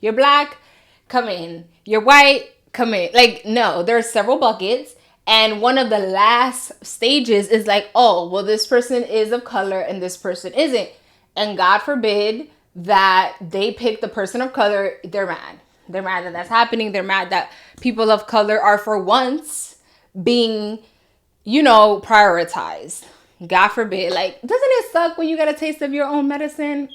You're black, come in. You're white, come in. Like, no, there are several buckets. And one of the last stages is like, oh, well, this person is of color and this person isn't. And God forbid that they pick the person of color, they're mad. They're mad that that's happening. They're mad that people of color are for once being, prioritized. God forbid. Like, doesn't it suck when you get a taste of your own medicine?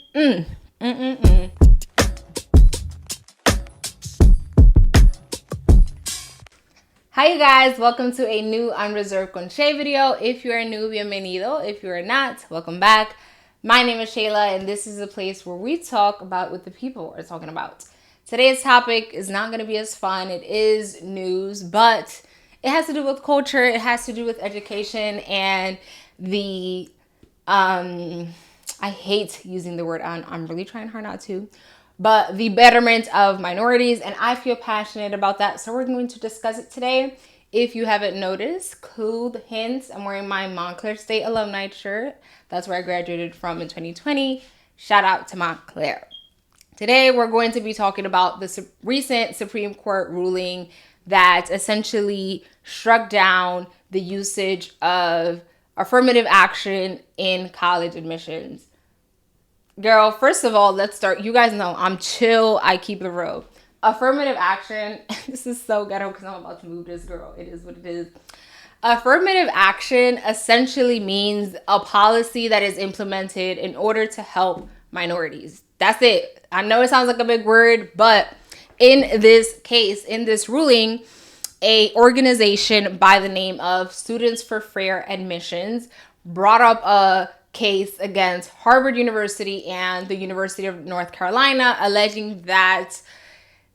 Hi you guys, welcome to a new Unreserved con Shay video. If you're new, bienvenido. If you're not, welcome back. My name is Shayla and this is a place where we talk about what the people are talking about. Today's topic is not going to be as fun. It is news, but it has to do with culture. It has to do with education and the, I hate using the word I'm really trying hard not to, but the betterment of minorities, and I feel passionate about that, so we're going to discuss it today. If you haven't noticed, cool hints, I'm wearing my Montclair State alumni shirt. That's where I graduated from in 2020. Shout out to Montclair. Today, we're going to be talking about the recent Supreme Court ruling that essentially struck down the usage of affirmative action in college admissions. Girl, first of all, let's start. You guys know I'm chill. I keep it real. Affirmative action. This is so ghetto because I'm about to move this girl. It is what it is. Affirmative action essentially means a policy that is implemented in order to help minorities. That's it. I know it sounds like a big word, but in this case, in this ruling, a organization by the name of Students for Fair Admissions brought up a case against Harvard University and the University of North Carolina, alleging that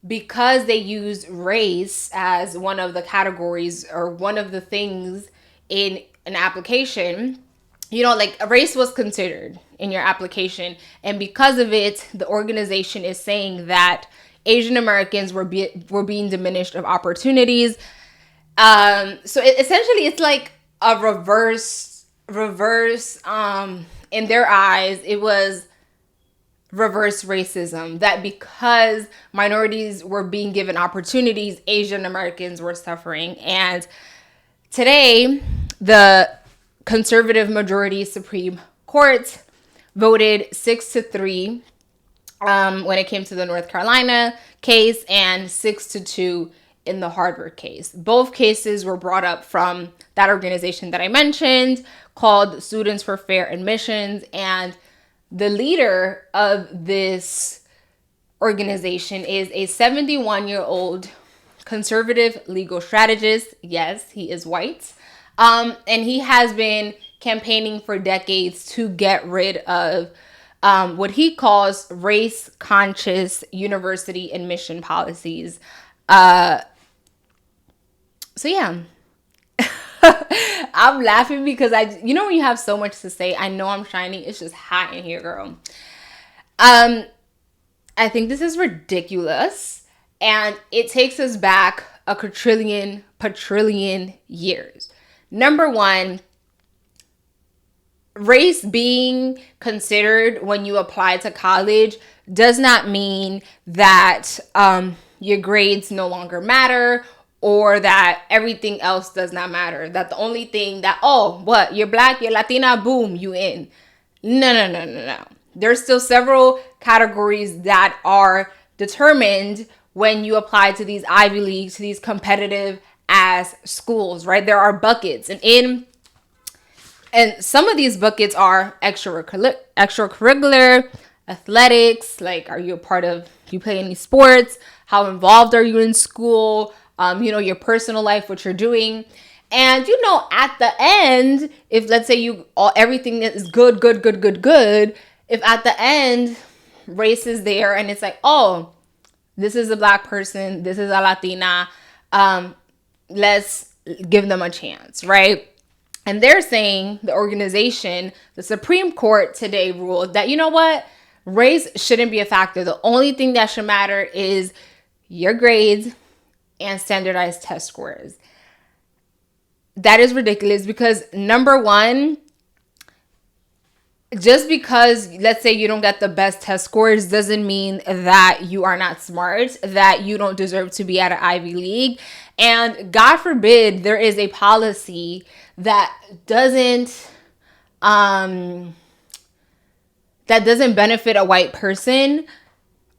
because they used race as one of the categories or one of the things in an application, like race was considered in your application. And because of it, the organization is saying that Asian Americans were being diminished of opportunities. So essentially it's like a reverse in their eyes, it was reverse racism, that because minorities were being given opportunities, Asian Americans were suffering. And today, the conservative majority Supreme Court voted 6-3 when it came to the North Carolina case and 6-2 in the Harvard case. Both cases were brought up from that organization that I mentioned called Students for Fair Admissions. And the leader of this organization is a 71-year-old conservative legal strategist. Yes, he is white. And he has been campaigning for decades to get rid of what he calls race-conscious university admission policies. So yeah, I'm laughing because when you have so much to say, I know I'm shining. It's just hot in here, girl. I think this is ridiculous, and it takes us back a quadrillion years. Number one, race being considered when you apply to college does not mean that your grades no longer matter, or that everything else does not matter. That the only thing that, you're black, you're Latina, boom, you in. No. There's still several categories that are determined when you apply to these Ivy Leagues, to these competitive ass schools, right? There are buckets, and some of these buckets are extracurricular, athletics, like do you play any sports? How involved are you in school? Your personal life, what you're doing. And, at the end, if let's say everything is good, if at the end race is there and it's like, oh, this is a black person, this is a Latina, let's give them a chance, right? And they're saying, the organization, the Supreme Court today ruled that, race shouldn't be a factor. The only thing that should matter is your grades and standardized test scores. That is ridiculous because number one, just because, let's say, you don't get the best test scores doesn't mean that you are not smart, that you don't deserve to be at an Ivy League. And God forbid there is a policy that doesn't um that doesn't benefit a white person,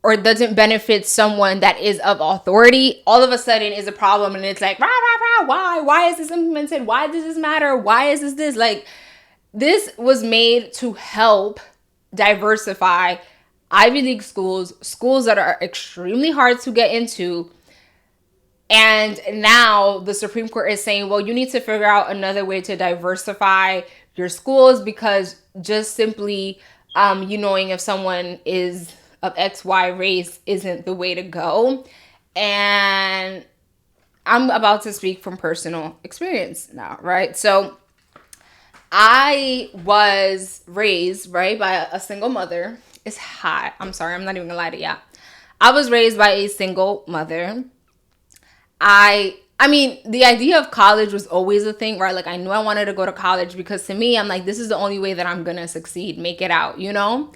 or doesn't benefit someone that is of authority, all of a sudden is a problem. And it's like, rah, rah, rah, why is this implemented? Why does this matter? Why is this? Like, this was made to help diversify Ivy League schools that are extremely hard to get into. And now the Supreme Court is saying, well, you need to figure out another way to diversify your schools, because just simply you knowing if someone is of XY race isn't the way to go. And I'm about to speak from personal experience now, right? So I was raised, right, by a single mother. It's hot. I'm sorry. I'm not even gonna lie to you. I was raised by a single mother. I mean, the idea of college was always a thing, right? Like, I knew I wanted to go to college because to me, I'm like, this is the only way that I'm gonna succeed, make it out, you know?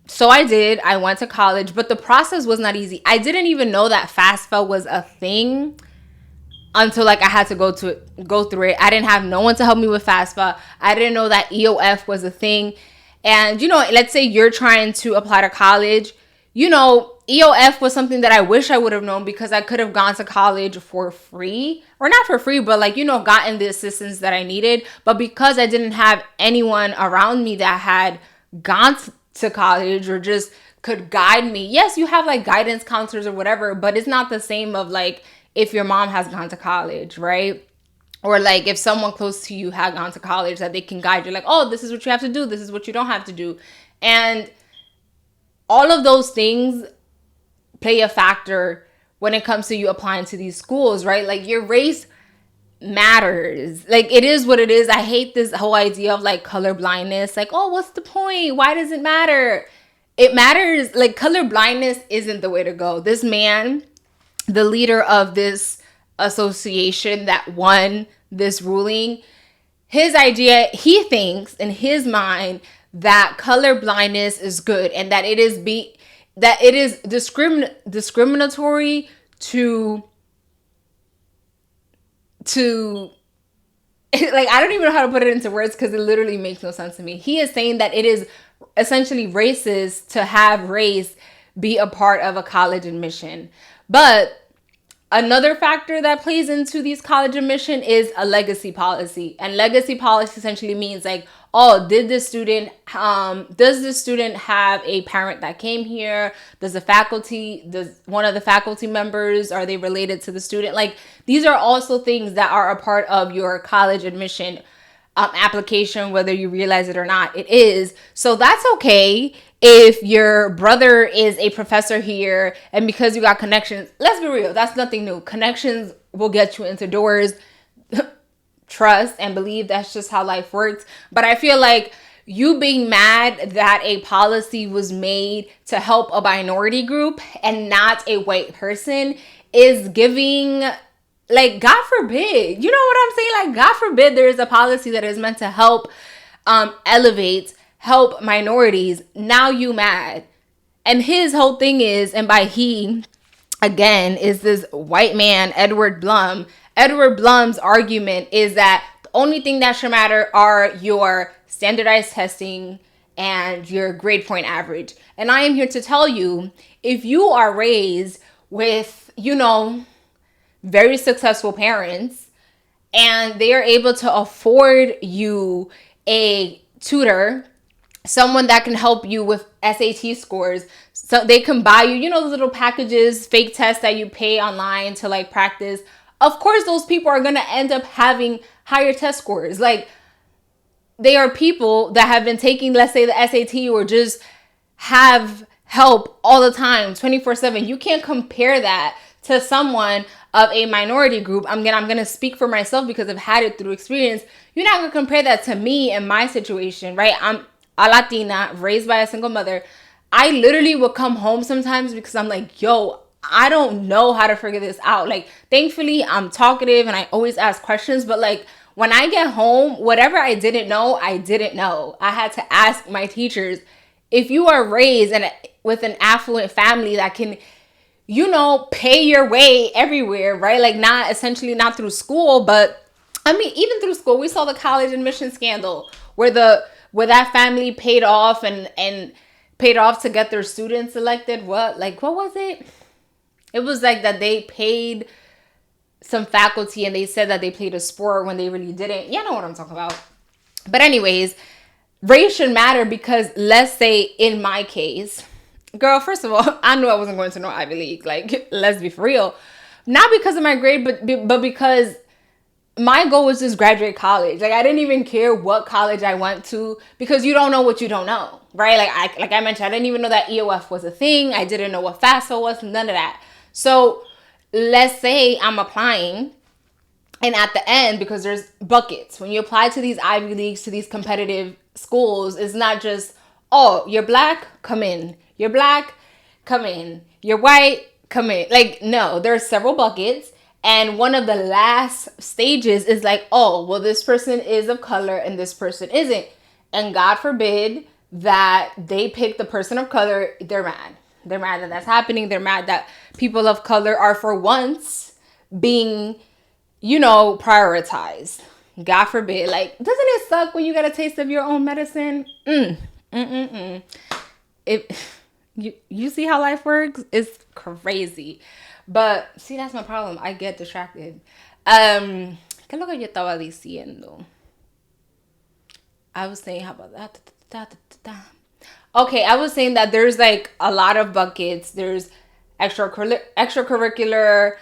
So I did. I went to college, but the process was not easy. I didn't even know that FAFSA was a thing until like I had to go through it. I didn't have no one to help me with FAFSA. I didn't know that EOF was a thing. And, you know, let's say you're trying to apply to college, you know, EOF was something that I wish I would have known, because I could have gone to college for free, or not for free, but like, you know, gotten the assistance that I needed. But because I didn't have anyone around me that had gone to college or just could guide me. Yes, you have like guidance counselors or whatever, but it's not the same of like if your mom has gone to college, right? Or like if someone close to you had gone to college, that they can guide you, like, oh, this is what you have to do, this is what you don't have to do. And all of those things play a factor when it comes to you applying to these schools, right? Like, your race matters. Like, it is what it is. I hate this whole idea of like color blindness. Like, oh, what's the point? Why does it matter? It matters. Like, color blindness isn't the way to go. This man, the leader of this association that won this ruling, his idea, he thinks in his mind that color blindness is good, and that it is discriminatory to like, I don't even know how to put it into words because it literally makes no sense to me. He is saying that it is essentially racist to have race be a part of a college admission. But another factor that plays into these college admission is a legacy policy. And legacy policy essentially means like, oh, does this student have a parent that came here? Does one of the faculty members, are they related to the student? Like, these are also things that are a part of your college admission application, whether you realize it or not. It is. So that's okay if your brother is a professor here, and because you got connections, let's be real, that's nothing new. Connections will get you into doors. Trust and believe that's just how life works. But I feel like you being mad that a policy was made to help a minority group and not a white person is giving, like, God forbid, you know what I'm saying? Like, God forbid there is a policy that is meant to help help minorities. Now you mad. And his whole thing is, and by he, again, is this white man, Edward Blum. Edward Blum's argument is that the only thing that should matter are your standardized testing and your grade point average. And I am here to tell you, if you are raised with, you know, very successful parents, and they are able to afford you a tutor, someone that can help you with SAT scores, so they can buy you, you know, those little packages, fake tests that you pay online to like practice. Of course, those people are going to end up having higher test scores. Like, they are people that have been taking, let's say, the SAT, or just have help all the time, 24/7. You can't compare that to someone of a minority group. I'm gonna speak for myself because I've had it through experience. You're not gonna compare that to me and my situation, right? I'm a Latina, raised by a single mother. I literally would come home sometimes because I'm like, yo, I don't know how to figure this out. Like, thankfully, I'm talkative and I always ask questions, but like, when I get home, whatever I didn't know, I didn't know. I had to ask my teachers. If you are raised with an affluent family that can, pay your way everywhere, right? Like not through school, but I mean, even through school, we saw the college admission scandal where that family paid off and paid off to get their students elected. What was it? It was like that they paid some faculty and they said that they played a sport when they really didn't. You know what I'm talking about. But anyways, race should matter because let's say in my case, girl, first of all, I knew I wasn't going to no Ivy League. Like, let's be for real. Not because of my grade, but because my goal was just graduate college. Like, I didn't even care what college I went to because you don't know what you don't know, right? Like I mentioned, I didn't even know that EOF was a thing. I didn't know what FAFSA was, none of that. So let's say I'm applying, and at the end, because there's buckets, when you apply to these Ivy Leagues, to these competitive schools, it's not just, oh, you're black, come in. You're black, come in. You're white, come in. Like, no, there's several buckets. And one of the last stages is like, oh, well, this person is of color and this person isn't. And God forbid that they pick the person of color, they're mad. They're mad that that's happening. They're mad that people of color are for once being, prioritized. God forbid. Like, doesn't it suck when you get a taste of your own medicine? You see how life works? It's crazy. But, see, that's my problem. I get distracted. ¿Qué es lo que yo estaba diciendo? I was saying, how about that? Okay, I was saying that there's like a lot of buckets. There's extracurricular,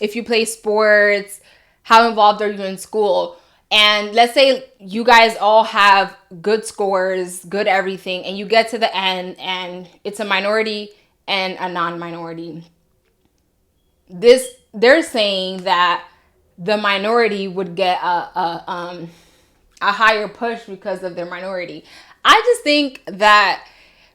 if you play sports, how involved are you in school? And let's say you guys all have good scores, good everything, and you get to the end and it's a minority and a non-minority. They're saying that the minority would get a higher push because of their minority. I just think that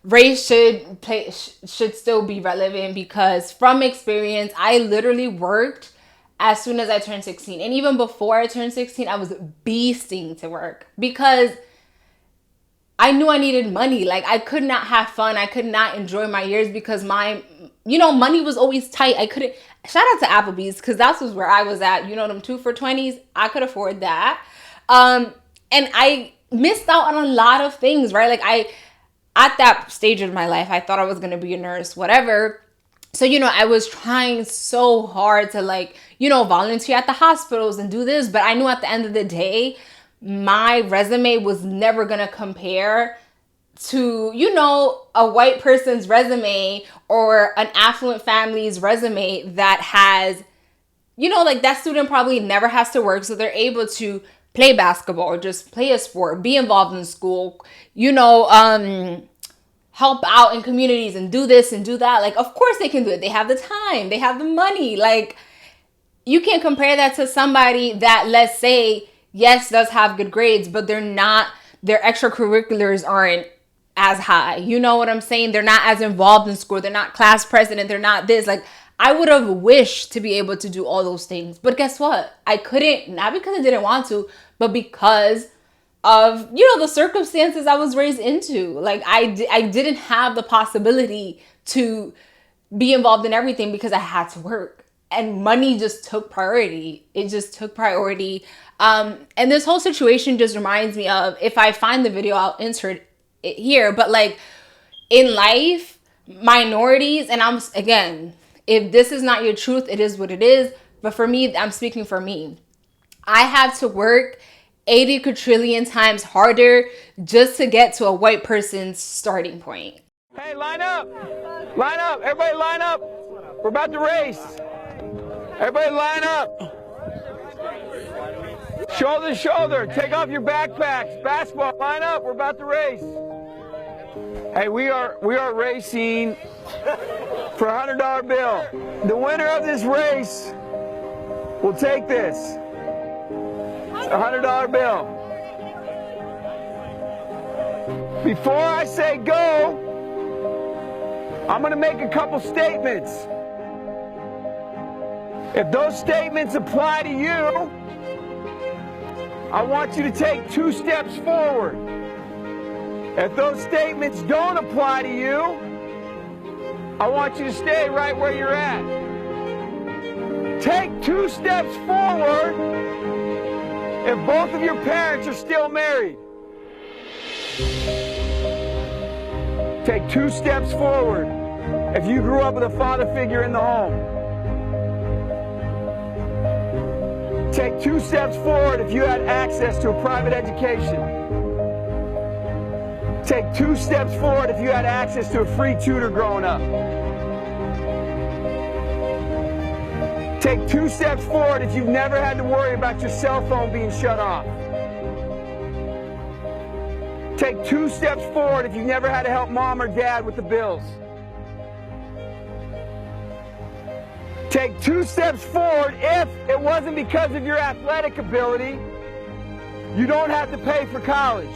race should still be relevant because from experience, I literally worked as soon as I turned 16. And even before I turned 16, I was beasting to work because I knew I needed money. Like, I could not have fun. I could not enjoy my years because money was always tight. I couldn't, shout out to Applebee's because that was where I was at. Them 2 for $20s. I could afford that. And I missed out on a lot of things, right? Like at that stage of my life, I thought I was going to be a nurse, whatever. So, I was trying so hard to volunteer at the hospitals and do this. But I knew at the end of the day, my resume was never going to compare to, a white person's resume or an affluent family's resume that has, that student probably never has to work. So they're able to play basketball or just play a sport, be involved in school, help out in communities and do this and do that. Like, of course they can do it. They have the time, they have the money. Like, you can't compare that to somebody that, let's say, yes, does have good grades, but their extracurriculars aren't as high. You know what I'm saying? They're not as involved in school. They're not class president. They're not this. Like, I would have wished to be able to do all those things. But guess what? I couldn't, not because I didn't want to, but because of, the circumstances I was raised into. Like, I didn't have the possibility to be involved in everything because I had to work. And money just took priority. It just took priority. And this whole situation just reminds me of, if I find the video, I'll insert it here. But like, in life, minorities, and again, if this is not your truth, it is what it is. But for me, I'm speaking for me. I have to work 80 quadrillion times harder just to get to a white person's starting point. Hey, line up. Line up. Everybody line up. We're about to race. Everybody line up. Shoulder to shoulder. Take off your backpacks. Basketball, line up. We're about to race. Hey, we are racing for a $100 bill. The winner of this race will take this. It's a $100 bill. Before I say go, I'm going to make a couple statements. If those statements apply to you, I want you to take 2 steps forward. If those statements don't apply to you, I want you to stay right where you're at. Take 2 steps forward if both of your parents are still married. Take 2 steps forward if you grew up with a father figure in the home. Take 2 steps forward if you had access to a private education. Take 2 steps forward if you had access to a free tutor growing up. Take 2 steps forward if you've never had to worry about your cell phone being shut off. Take 2 steps forward if you've never had to help mom or dad with the bills. Take 2 steps forward if it wasn't because of your athletic ability, you don't have to pay for college.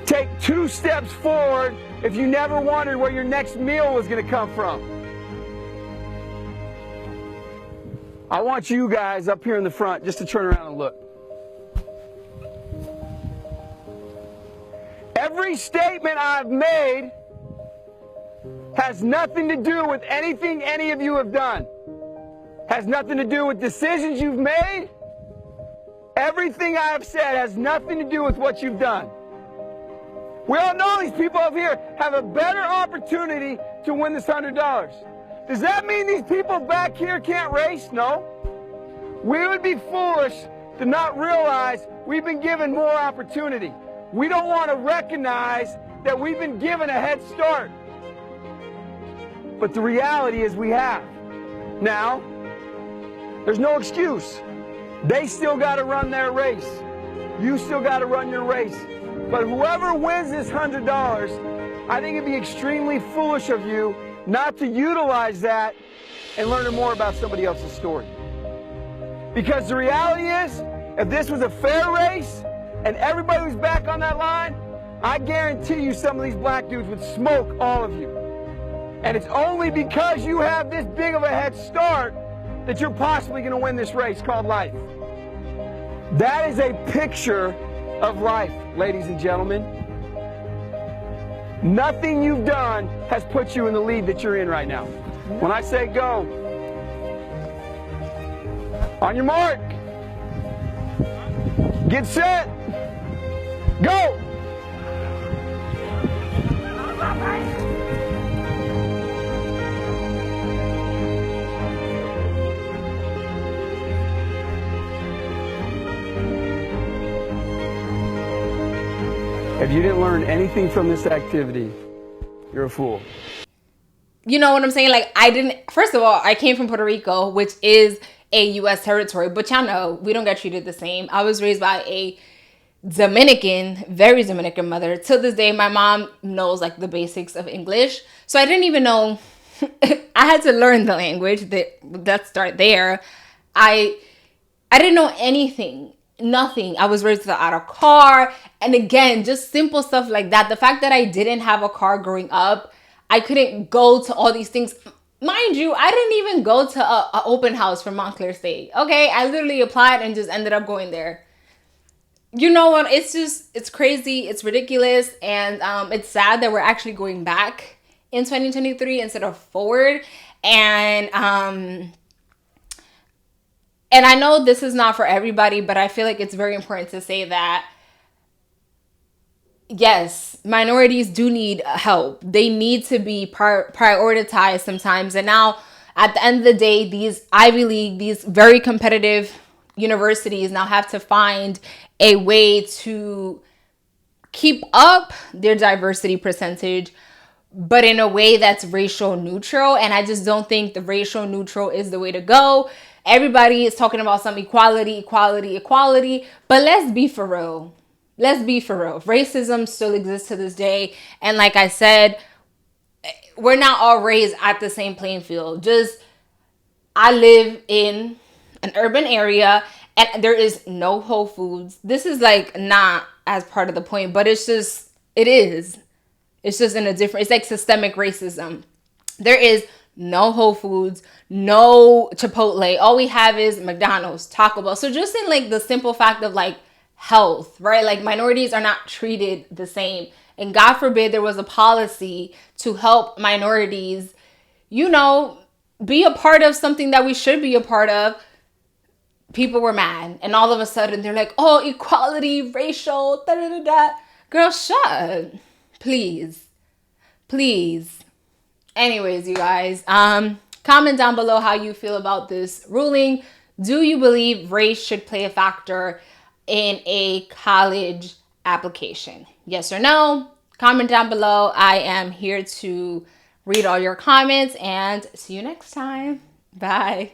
Take 2 steps forward if you never wondered where your next meal was going to come from. I want you guys up here in the front just to turn around and look. Every statement I've made has nothing to do with anything any of you have done. Has nothing to do with decisions you've made. Everything I have said has nothing to do with what you've done. We all know these people up here have a better opportunity to win this $100. Does that mean these people back here can't race? No. We would be foolish to not realize we've been given more opportunity. We don't want to recognize that we've been given a head start. But the reality is we have. Now, there's no excuse. They still got to run their race. You still got to run your race. But whoever wins this $100, I think it'd be extremely foolish of you not to utilize that and learn more about somebody else's story. Because the reality is, if this was a fair race and everybody was back on that line, I guarantee you some of these black dudes would smoke all of you. And it's only because you have this big of a head start that you're possibly going to win this race called life. That is a picture of life, ladies and gentlemen. Nothing you've done has put you in the lead that you're in right now. When I say go, on your mark, get set, go! If you didn't learn anything from this activity, you're a fool. You know what I'm saying? Like, first of all, I came from Puerto Rico, which is a U.S. territory, but y'all know we don't get treated the same. I was raised by a very Dominican mother. Till this day, my mom knows like the basics of English. So I didn't even know, I had to learn the language. Let's start there. I didn't know anything. Nothing. I was raised without a car. And again, just simple stuff like that. The fact that I didn't have a car growing up, I couldn't go to all these things. Mind you, I didn't even go to an open house for Montclair State. Okay, I literally applied and just ended up going there. You know what? It's crazy. It's ridiculous. And it's sad that we're actually going back in 2023 instead of forward. And I know this is not for everybody, but I feel like it's very important to say that, yes, minorities do need help. They need to be prioritized sometimes. And now, at the end of the day, these Ivy League, these very competitive universities now have to find a way to keep up their diversity percentage, but in a way that's racial neutral. And I just don't think the racial neutral is the way to go. Everybody is talking about some equality, but let's be for real. Racism still exists to this day. And like I said, we're not all raised at the same playing field. I live in an urban area and there is no Whole Foods. This is like not as part of the point, but it is. It's just in a different, it's like systemic racism. There is no Whole Foods, no Chipotle. All we have is McDonald's, Taco Bell. So just in like the simple fact of like health, right? Like minorities are not treated the same. And God forbid there was a policy to help minorities, you know, be a part of something that we should be a part of. People were mad. And all of a sudden they're like, oh, equality, racial, da da da da. Girl, shut. Please. Please. Anyways, you guys, comment down below how you feel about this ruling. Do you believe race should play a factor in a college application? Yes or no? Comment down below. I am here to read all your comments and see you next time. Bye.